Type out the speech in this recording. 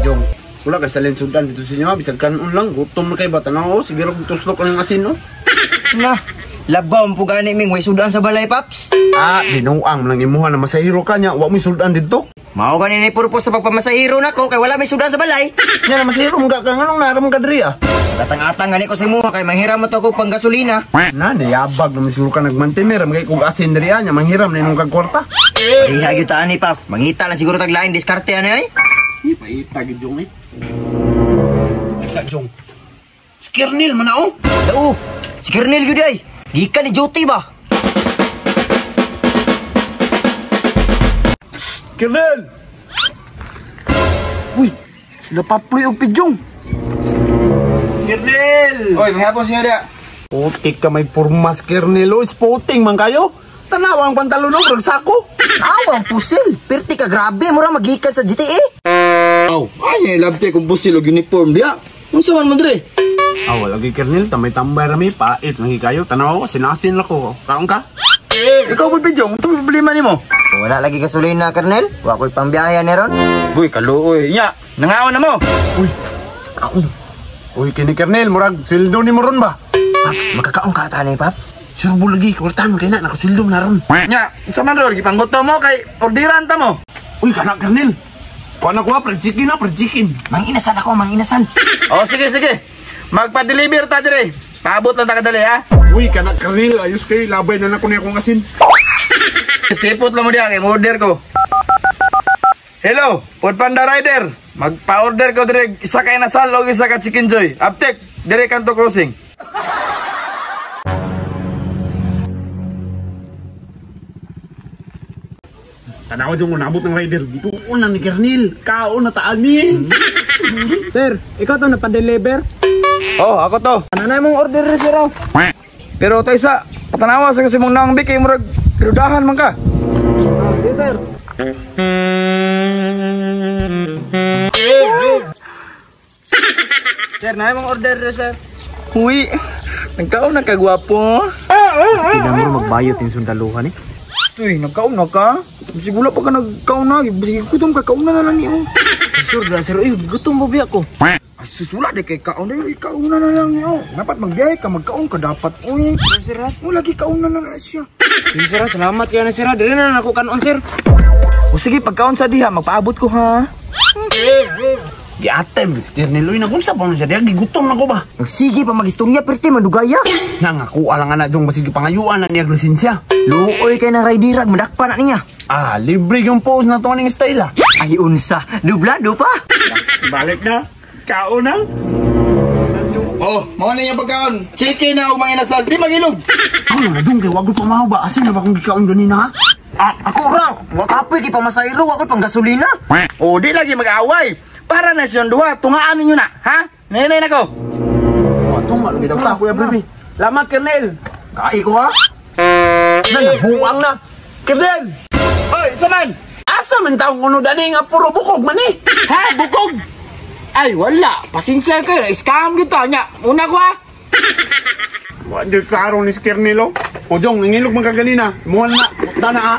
Jong, wala ka sa lensudan dito sa inyo, bisag kanon lang, gutom na kayo ba? Tanaw, sige rin tuslok ka ng asin, no? Na, labaw mo gani ming way sudan sa balay, Paps. Binuang lang imuha na masahiro ka niya, wala mo sudan dito. Mao gani ni purpose sa pagpamasahiro nako kay wala may sudan sa balay. Yan na masahiro mga kang anong naram ka diri ah. Gatang-atang gani ko sa imuha kay manghiram mo to ko pang gasolina. Na, nayabag na masahiro ka nagmantener, magay kong asin diri anya, manghiram na inong kagkwarta. Pariha gyud taan ni Paps, mangita lang siguro tag lain diskarte ani ay. Paita gid Jong eh. Sa Jong. Skirnil man ako. Dao, si Kernel gyud ay. Gikan ni duty ba? Kernel! Uy, napapoy og pijong. Kernel! Oy, mahapon siya dia. Putik ka may purmas, Kernel. O, spotting man kayo. Tanawa ang pantalon ng sako. Awang pusil, perti ka grabe mura magikan sa GTA. Aw, ay labte kung pusil og uniform dia. Unsa man dre? Lagi Kernel, tambay rami, pait lagi kayo. Tanawa ko, sinasin lako. Kaon ka? Ikaw po pijong, ito problema nimo. Wala lagi gasolina, Kernel. Wa ko'y pambiyahe ni ron. Uy, kaluoy. Nya, nangaon na mo. Uy, kaon. Uy, kini Kernel, murag sildo ni mo ron ba? Paps, makakaon ka ata ni Paps. Surbo lagi, kurtahan mo kayo na, nakasildo na ron. Nya, unsa man ro gipanggoto mo kay orderan ta mo. Uy, kanak Kernel. Kuha na ko, pre-chicken na, pre-chicken. Manginasan ako, manginasan. Oh, sige. Magpa-deliver ta dire. Paabot lang ta kadali ha. Uy, kanak Kernel, ayos kayo, labay na ko niya akong asin. Sipot lang mo diya kay order ko. Hello, Food Panda Rider. Magpa-order ko dire isa ka inasal o isa ka chicken joy. Aptek, dire kanto crossing. Tanawa dyan mo, nabot ng rider. Doon na ni Kernel, kaon na taan ni. Sir, ikaw to napadeliver? Oh, ako to. Ano na mong order rin, sir? Pero tayo sa patanawa sa kasi mong nangbik kay murag pirudahan man ka. Yes, sir. Sir, na mong order rin, sir? Uy, nagkaon na kagwapo. Tignan mo magbayot yung sundaluhan eh. Uy, nagkaon na ka? Sigula pa ka nagkaon na. Sige, gutom ka, kaon na lang niyo. Sir, sir, gutom mo biya ko. Ay, susula de kay kaon na. Ikaon na lang niyo. Dapat magbiyahe ka, magkaon ka dapat. Uy, Sir, lagi kaon na lang siya. sige, sir, salamat kaya na, sir. Dili na ako kanon, sir. O sige, pagkaon sa diha, magpaabot ko ha. Giatem, Miss Kernel. Uy, nagunsa pa mo siya. Gigutom na ko ba? Nagsige pa magistorya perti mandugaya. Nangaku, alang anak dong masigi pangayuan na niya lisensya. Luoy kay nang rideran madakpa na niya. Libre yung pose na to ning style ah. Ay unsa, dublado pa. Balik na. Kaon na. Oh, mga na yung pagkaon. Chicken na umangin na sal. Di magilog. Ano na dong, kay wag ko pamahaw ba? Asin na ba kung gikaon ganina ha? Ako ra, wa kapoy kay pamasayro, wa koy pang gasolina. O, di lagi mag-away. Para na siyang duha, tungaan ninyo na, ha? Nenay na ko. Itong malumitaw pa, Kuya Baby. Lamat, Kernel. Kai ko ha. Nagbuang na. Kernel! Hoy, saman! Asa man taong uno dani nga puro bukog man eh. Ha, bukog! Ay, wala. Pasensya kayo. Scam gitu nya. Una ko ha. Wala klaro ni Kernel oh. O Jong, nangilog man ka ganina. Muhan na. Tana ha.